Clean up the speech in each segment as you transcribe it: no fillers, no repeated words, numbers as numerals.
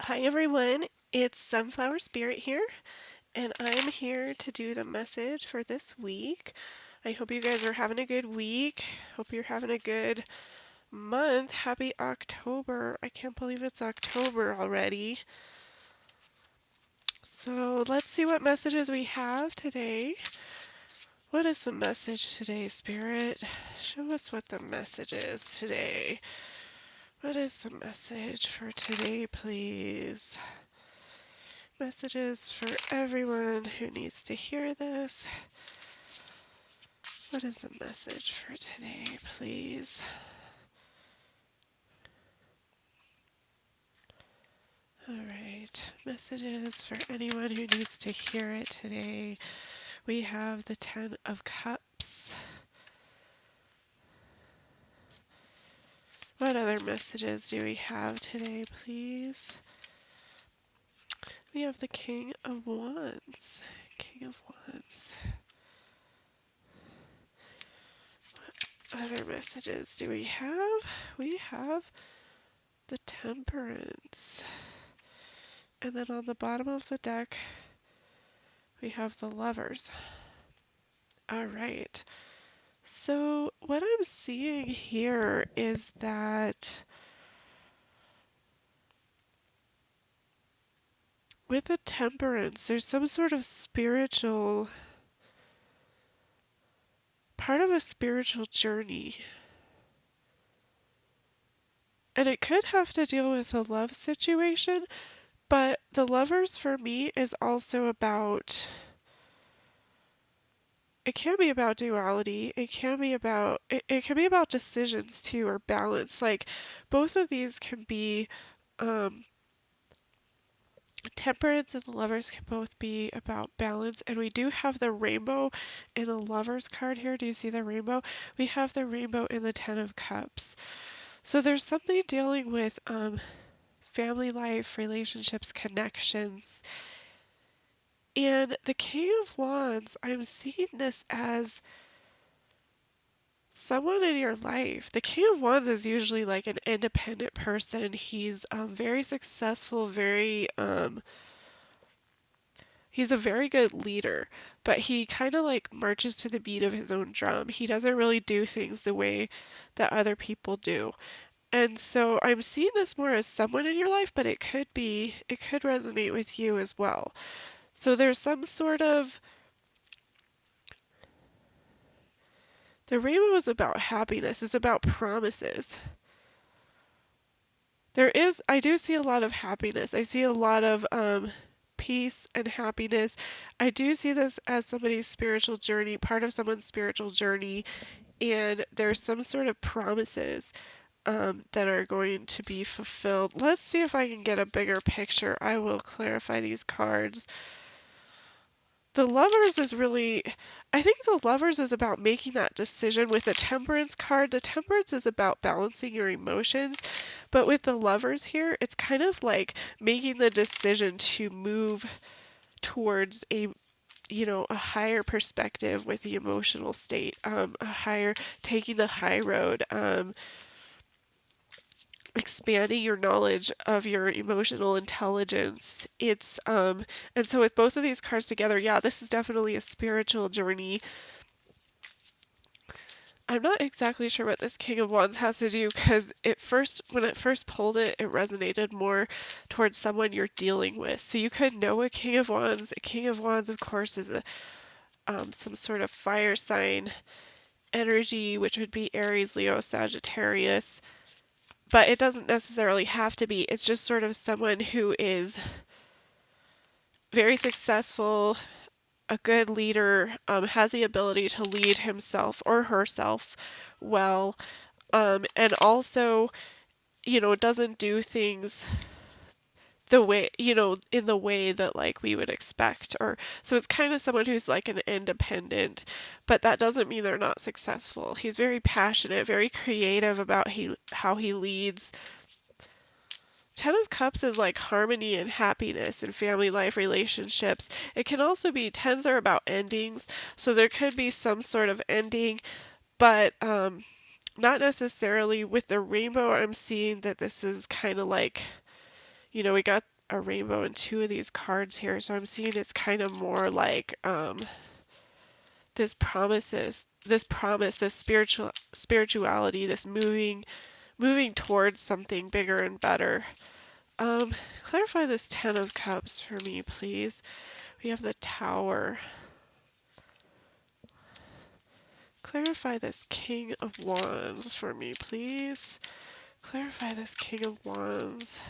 Hi everyone, it's Sunflower Spirit here, and I'm here to do the message for this week. I hope you guys are having a good week. Hope you're having a good month. Happy October. I can't believe it's October already. So let's see what messages we have today. What is the message today, Spirit? Show us what the message is today. What is the message for today, please? Messages for everyone who needs to hear this. What is the message for today, please? All right, messages for anyone who needs to hear it today. We have the Ten of Cups. What other messages do we have today, please? We have the King of Wands. King of Wands. What other messages do we have? We have the Temperance. And then on the bottom of the deck, we have the Lovers. All right. So what I'm seeing here is that with the Temperance, there's some sort of spiritual, part of a spiritual journey. And it could have to deal with a love situation, but the Lovers for me is also about, it can be about duality. It can be about, it can be about decisions too, or balance. Like both of these can be, um, Temperance and the Lovers can both be about balance, and we do have the rainbow in the Lovers card here. Do you see the rainbow? We have the rainbow in the Ten of Cups. So there's something dealing with family life, relationships, connections. And the King of Wands, I'm seeing this as someone in your life. The King of Wands is usually like an independent person. He's very successful, he's a very good leader, but he kind of like marches to the beat of his own drum. He doesn't really do things the way that other people do. And so I'm seeing this more as someone in your life, but it could resonate with you as well. So there's some sort of, the rainbow is about happiness, it's about promises. I do see a lot of happiness. I see a lot of peace and happiness. I do see this as somebody's spiritual journey, part of someone's spiritual journey, and there's some sort of promises that are going to be fulfilled. Let's see if I can get a bigger picture. I will clarify these cards. The Lovers is really, I think the Lovers is about making that decision. With the Temperance card, the Temperance is about balancing your emotions, but with the Lovers here, it's kind of like making the decision to move towards a higher perspective with the emotional state, taking the high road, expanding your knowledge of your emotional intelligence. And so with both of these cards together, yeah, this is definitely a spiritual journey. I'm not exactly sure what this King of Wands has to do, because when it first pulled it, it resonated more towards someone you're dealing with. So you could know a King of Wands. A King of Wands, of course, is some sort of fire sign energy, which would be Aries, Leo, Sagittarius. But it doesn't necessarily have to be. It's just sort of someone who is very successful, a good leader, has the ability to lead himself or herself well, and also, doesn't do things the way, in the way that like we would expect. Or so it's kind of someone who's like an independent, but that doesn't mean they're not successful. He's very passionate, very creative about how he leads. Ten of Cups is like harmony and happiness in family life relationships. It can also be, tens are about endings, so there could be some sort of ending, but not necessarily. With the rainbow, I'm seeing that this is kind of like, we got a rainbow in two of these cards here. So I'm seeing it's kind of more like this promise, this spirituality, this moving towards something bigger and better. Clarify this Ten of Cups for me, please. We have the Tower. Clarify this King of Wands for me, please. Clarify this King of Wands.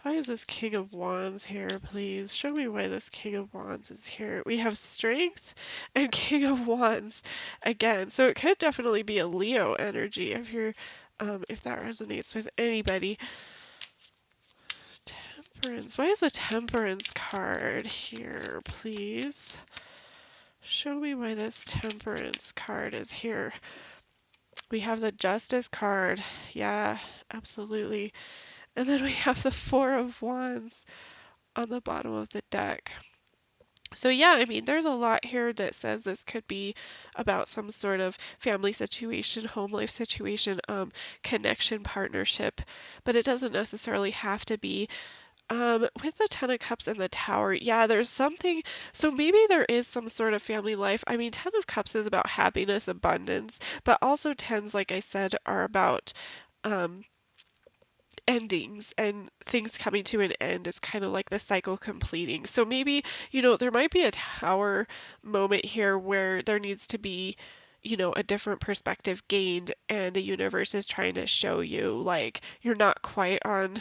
Why is this King of Wands here, please? Show me why this King of Wands is here. We have Strength and King of Wands again. So it could definitely be a Leo energy if that resonates with anybody. Temperance. Why is the Temperance card here, please? Show me why this Temperance card is here. We have the Justice card. Yeah, absolutely. And then we have the Four of Wands on the bottom of the deck. So yeah, I mean, there's a lot here that says this could be about some sort of family situation, home life situation, connection, partnership, but it doesn't necessarily have to be. With the Ten of Cups and the Tower, yeah, there's something, so maybe there is some sort of family life. I mean, Ten of Cups is about happiness, abundance, but also tens, like I said, are about um, endings and things coming to an end. Is kind of like the cycle completing. So maybe, there might be a Tower moment here where there needs to be, a different perspective gained, and the universe is trying to show you, like, you're not quite on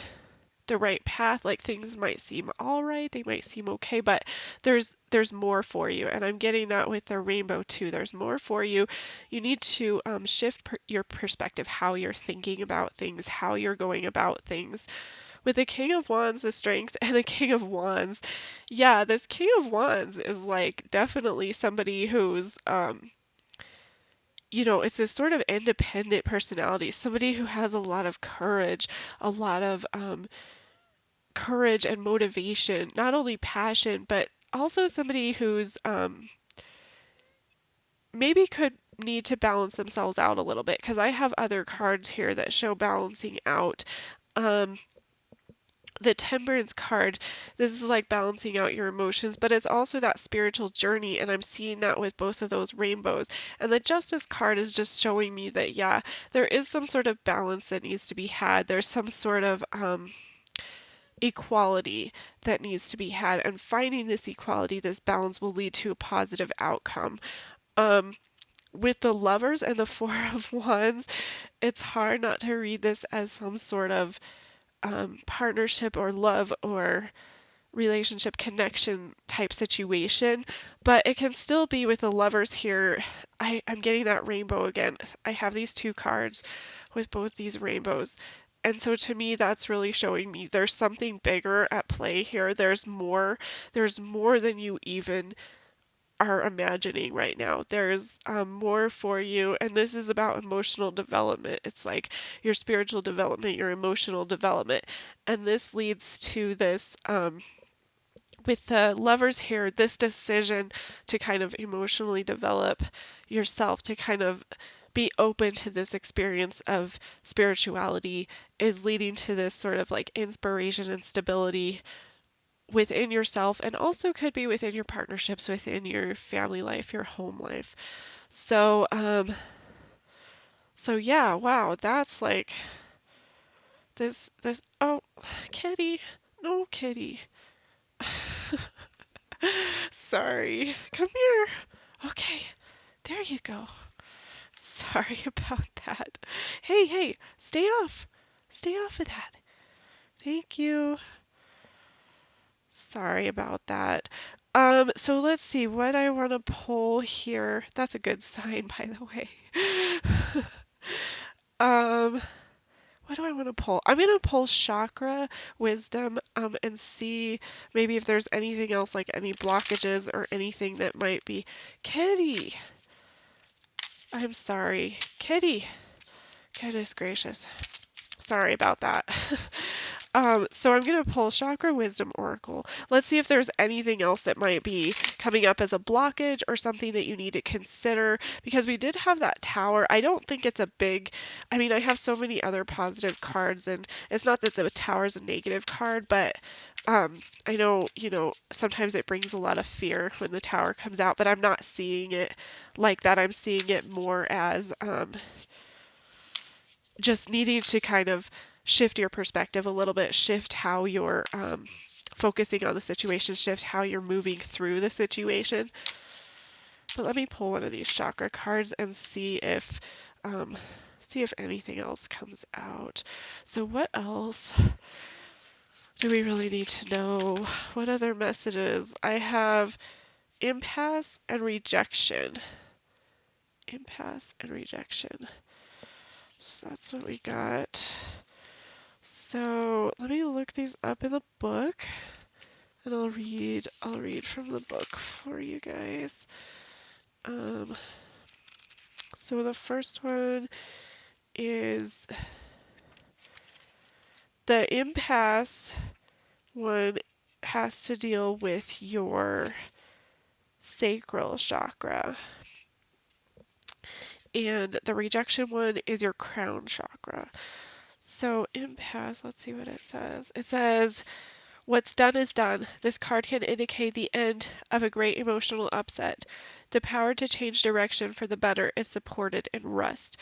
the right path. Like, things might seem all right, they might seem okay, but there's more for you. And I'm getting that with the rainbow too. There's more for you. You need to shift your perspective, how you're thinking about things, how you're going about things. With the King of Wands, the Strength, and the King of Wands, yeah, this King of Wands is like definitely somebody who's it's this sort of independent personality, somebody who has a lot of courage, a lot of courage and motivation, not only passion, but also somebody who's maybe could need to balance themselves out a little bit, because I have other cards here that show balancing out. Um, the Temperance card, this is like balancing out your emotions, but it's also that spiritual journey, and I'm seeing that with both of those rainbows. And the Justice card is just showing me that, yeah, there is some sort of balance that needs to be had. There's some sort of equality that needs to be had, and finding this equality, this balance, will lead to a positive outcome. Um, with the Lovers and the Four of Wands, it's hard not to read this as some sort of partnership or love or relationship connection type situation, but it can still be with the Lovers here. I'm getting that rainbow again. I have these two cards with both these rainbows. And so to me, that's really showing me there's something bigger at play here. There's more than you even are imagining right now. There's more for you, and this is about emotional development. It's like your spiritual development, your emotional development, and this leads to this with the Lovers here, this decision to kind of emotionally develop yourself, to kind of be open to this experience of spirituality, is leading to this sort of like inspiration and stability within yourself, and also could be within your partnerships, within your family life, your home life. So yeah, wow, that's like this oh, kitty, no kitty. Sorry. Come here. Okay, there you go. Sorry about that. Hey, hey, stay off. Stay off of that. Thank you. Sorry about that. So let's see what I want to pull here. That's a good sign, by the way. um, what do I want to pull? I'm gonna pull chakra, wisdom, and see maybe if there's anything else, like any blockages or anything that might be. Kitty, I'm sorry. Kitty, goodness gracious. Sorry about that. So I'm going to pull Chakra Wisdom Oracle. Let's see if there's anything else that might be coming up as a blockage or something that you need to consider, because we did have that Tower. I don't think it's a big, I mean, I have so many other positive cards, and it's not that the Tower is a negative card, but I know, sometimes it brings a lot of fear when the Tower comes out, but I'm not seeing it like that. I'm seeing it more as just needing to kind of shift your perspective a little bit, shift how you're focusing on the situation, shift how you're moving through the situation. But let me pull one of these chakra cards and see if anything else comes out. So what else do we really need to know? What other messages? I have impasse and rejection. Impasse and rejection. So that's what we got. So let me look these up in the book, and I'll read from the book for you guys. So the first one is the impasse one has to deal with your sacral chakra. And the rejection one is your crown chakra. So impasse, let's see what it says. It says, what's done is done. This card can indicate the end of a great emotional upset. The power to change direction for the better is supported in rust.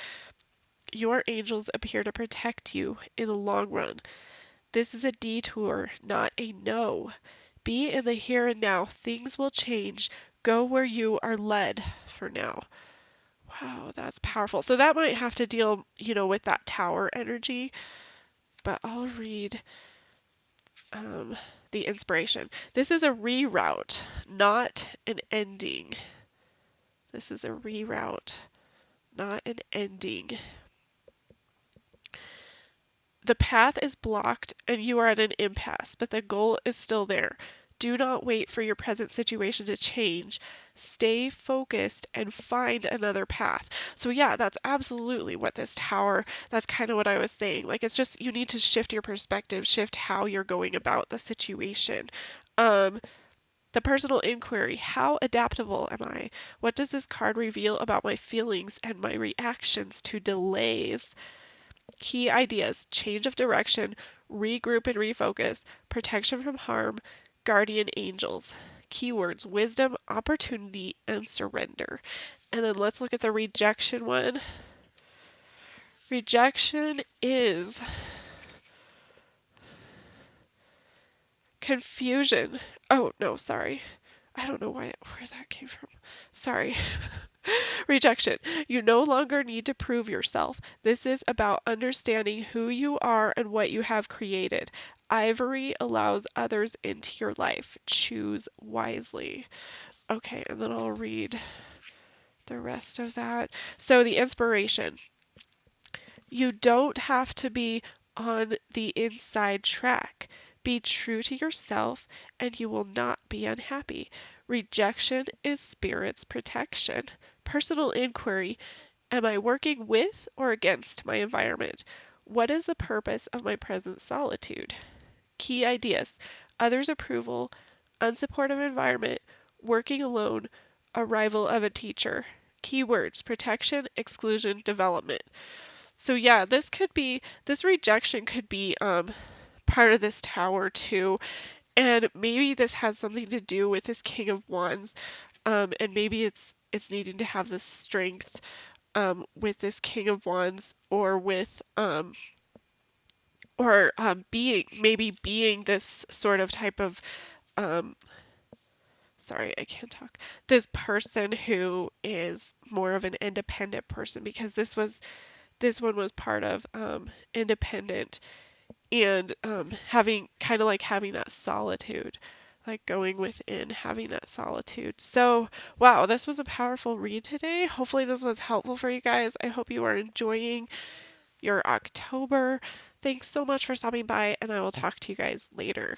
Your angels appear to protect you in the long run. This is a detour, not a no. Be in the here and now. Things will change. Go where you are led for now. Wow, that's powerful. So that might have to deal, with that Tower energy, but I'll read the inspiration. This is a reroute, not an ending. This is a reroute, not an ending. The path is blocked and you are at an impasse, but the goal is still there. Do not wait for your present situation to change. Stay focused and find another path. So yeah, that's absolutely what this Tower, that's kind of what I was saying. Like, it's just, you need to shift your perspective, shift how you're going about the situation. The personal inquiry, how adaptable am I? What does this card reveal about my feelings and my reactions to delays? Key ideas: change of direction, regroup and refocus, protection from harm, guardian angels. Keywords: wisdom, opportunity, and surrender. And then let's look at the rejection one. Rejection is confusion. Oh, no, sorry. I don't know where that came from. Sorry. Rejection. You no longer need to prove yourself. This is about understanding who you are and what you have created. Ivory allows others into your life. Choose wisely. Okay, and then I'll read the rest of that. So the inspiration. You don't have to be on the inside track. Be true to yourself and you will not be unhappy. Rejection is spirit's protection. Personal inquiry. Am I working with or against my environment? What is the purpose of my present solitude? Key ideas: others' approval, unsupportive environment, working alone, arrival of a teacher. Keywords: protection, exclusion, development. So yeah, this rejection could be part of this Tower too, and maybe this has something to do with this King of Wands, and maybe it's needing to have this strength with this King of Wands, or with being this sort of type of um, sorry, I can't talk. This person who is more of an independent person, because this one was part of independent, and having that solitude, like going within, having that solitude. So wow, this was a powerful read today. Hopefully this was helpful for you guys. I hope you are enjoying your October. Thanks so much for stopping by, and I will talk to you guys later.